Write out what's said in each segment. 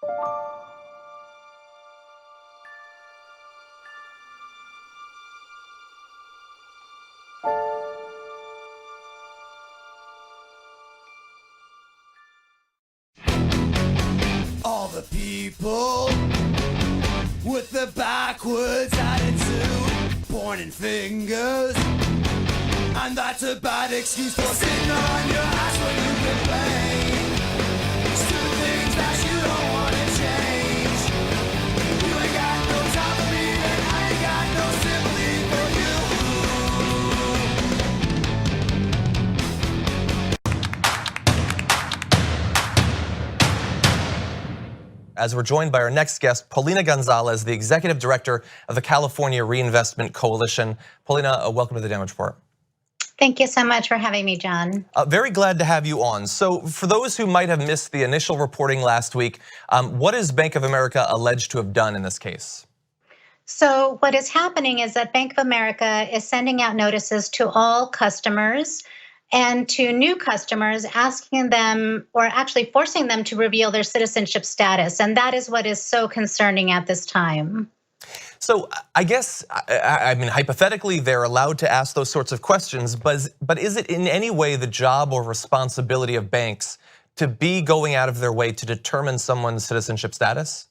All the people with the backwards attitude, pointing fingers, and that's a bad excuse for sitting on your ass when you complain. It's two things that you don't want to change. You ain't got no time for me, and I ain't got no sympathy for you. As we're joined by our next guest, Paulina Gonzalez, the Executive Director of the California Reinvestment Coalition. Paulina, welcome to the Damage Report. Thank you so much for having me, John. Very glad to have you on. So for those who might have missed the initial reporting last week, what is Bank of America alleged to have done in this case? So what is happening is that Bank of America is sending out notices to all customers and to new customers, asking them, or actually forcing them to reveal their citizenship status. And that is what is so concerning at this time. So I guess, I mean, hypothetically, they're allowed to ask those sorts of questions, but is it in any way the job or responsibility of banks to be going out of their way to determine someone's citizenship status?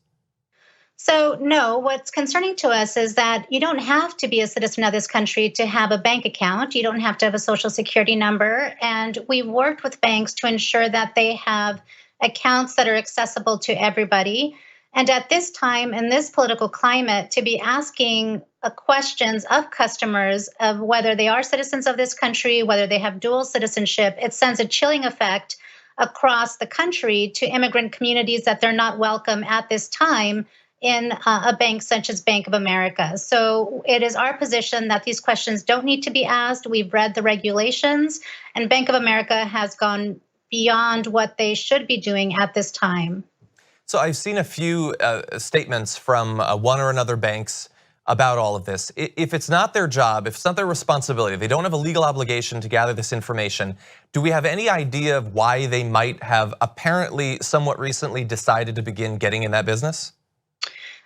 So no, what's concerning to us is that you don't have to be a citizen of this country to have a bank account. You don't have to have a social security number. And we've worked with banks to ensure that they have accounts that are accessible to everybody. And at this time, in this political climate, to be asking questions of customers of whether they are citizens of this country, whether they have dual citizenship, it sends a chilling effect across the country to immigrant communities that they're not welcome at this time in a bank such as Bank of America. So it is our position that these questions don't need to be asked. We've read the regulations, and Bank of America has gone beyond what they should be doing at this time. So I've seen a few statements from one or another banks about all of this. If it's not their job, if it's not their responsibility, they don't have a legal obligation to gather this information, do we have any idea of why they might have apparently somewhat recently decided to begin getting in that business?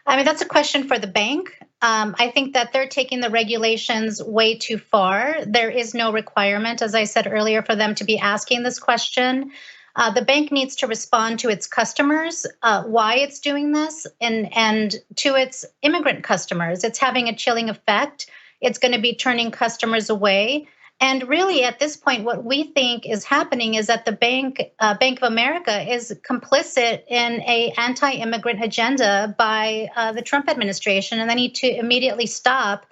I mean, that's a question for the bank. I think that they're taking the regulations way too far. There is no requirement, as I said earlier, for them to be asking this question. The bank needs to respond to its customers, why it's doing this, and to its immigrant customers. It's having a chilling effect. It's going to be turning customers away. And really, at this point, what we think is happening is that the Bank of America is complicit in an anti-immigrant agenda by the Trump administration, and they need to immediately stop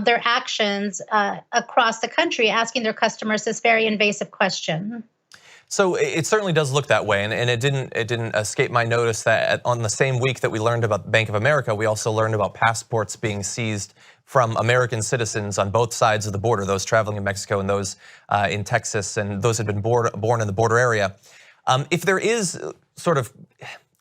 their actions across the country, asking their customers this very invasive question. So it certainly does look that way, and it didn't escape my notice that on the same week that we learned about Bank of America, we also learned about passports being seized from American citizens on both sides of the border, those traveling in Mexico and those in Texas, and those had been born in the border area. If there is sort of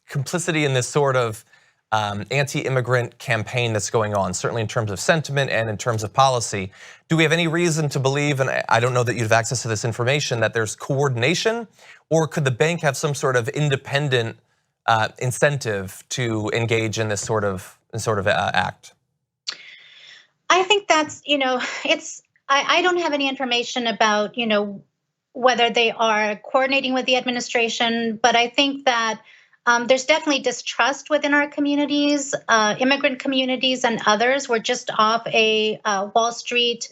complicity in this sort of anti-immigrant campaign that's going on, certainly in terms of sentiment and in terms of policy, do we have any reason to believe, and I don't know that you have access to this information, that there's coordination, or could the bank have some sort of independent incentive to engage in this sort of act? I think that's, I don't have any information about, whether they are coordinating with the administration, but I think that there's definitely distrust within our communities, immigrant communities and others. We're just off a Wall Street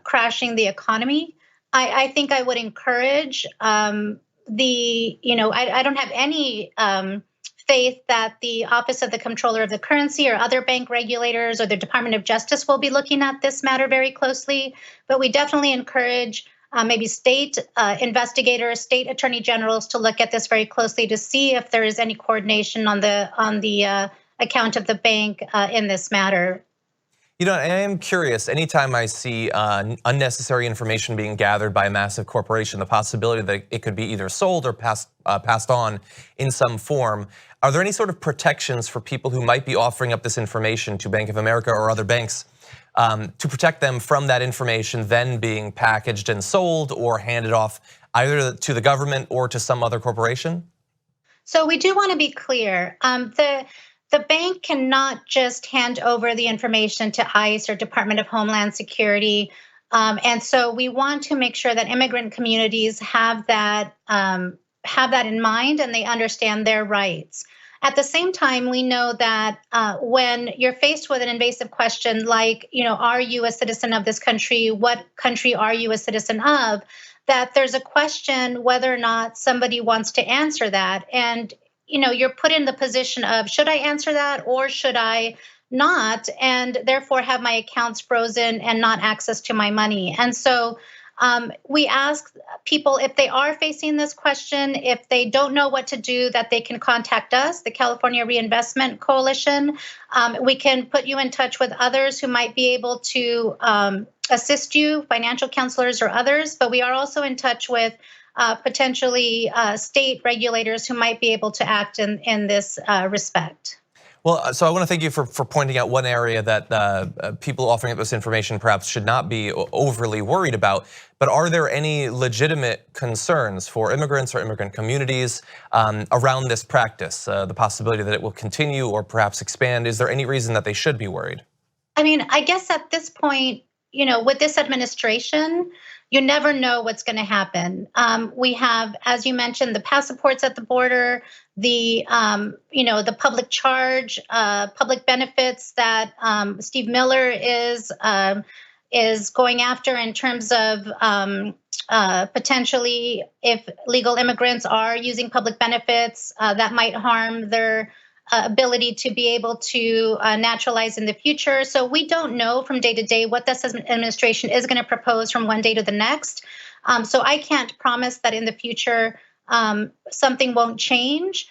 crashing the economy. I think I would encourage I don't have any faith that the Office of the Comptroller of the Currency or other bank regulators or the Department of Justice will be looking at this matter very closely, but we definitely encourage maybe state investigators, state attorney generals to look at this very closely to see if there is any coordination on the account of the bank in this matter. I am curious, anytime I see unnecessary information being gathered by a massive corporation, the possibility that it could be either sold or passed on in some form, are there any sort of protections for people who might be offering up this information to Bank of America or other banks to protect them from that information then being packaged and sold or handed off either to the government or to some other corporation? So we do want to be clear. The bank cannot just hand over the information to ICE or Department of Homeland Security. And so we want to make sure that immigrant communities have that in mind and they understand their rights. At the same time, we know that when you're faced with an invasive question like, are you a citizen of this country? What country are you a citizen of? That there's a question whether or not somebody wants to answer that. And you're put in the position of, should I answer that or should I not? And therefore have my accounts frozen and not access to my money. And so we ask people, if they are facing this question, if they don't know what to do, that they can contact us, the California Reinvestment Coalition. We can put you in touch with others who might be able to assist you, financial counselors or others. But we are also in touch with potentially state regulators who might be able to act in this respect. Well, so I want to thank you for pointing out one area that people offering up this information perhaps should not be overly worried about. But are there any legitimate concerns for immigrants or immigrant communities around this practice? The possibility that it will continue or perhaps expand? Is there any reason that they should be worried? I mean, I guess at this point, with this administration, you never know what's going to happen. We have, as you mentioned, the passports at the border, the public charge, public benefits that Steve Miller is going after in terms of potentially, if legal immigrants are using public benefits, that might harm their ability to be able to naturalize in the future. So we don't know from day to day what this administration is going to propose from one day to the next. So I can't promise that in the future something won't change.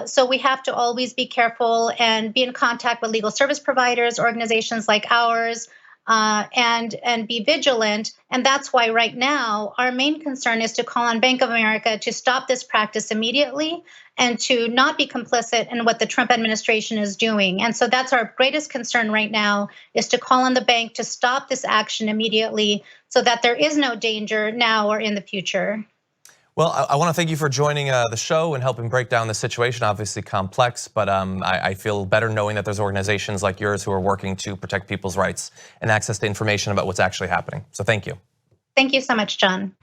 So we have to always be careful and be in contact with legal service providers, organizations like ours, and be vigilant. And that's why right now our main concern is to call on Bank of America to stop this practice immediately and to not be complicit in what the Trump administration is doing. And so that's our greatest concern right now, is to call on the bank to stop this action immediately so that there is no danger now or in the future. Well, I want to thank you for joining the show and helping break down the situation. Obviously complex, but I feel better knowing that there's organizations like yours who are working to protect people's rights and access to information about what's actually happening. So thank you. Thank you so much, John.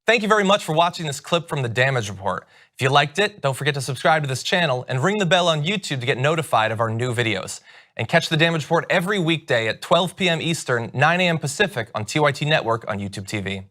Thank you very much for watching this clip from The Damage Report. If you liked it, don't forget to subscribe to this channel and ring the bell on YouTube to get notified of our new videos. And catch The Damage Report every weekday at 12 p.m. Eastern, 9 a.m. Pacific on TYT Network on YouTube TV.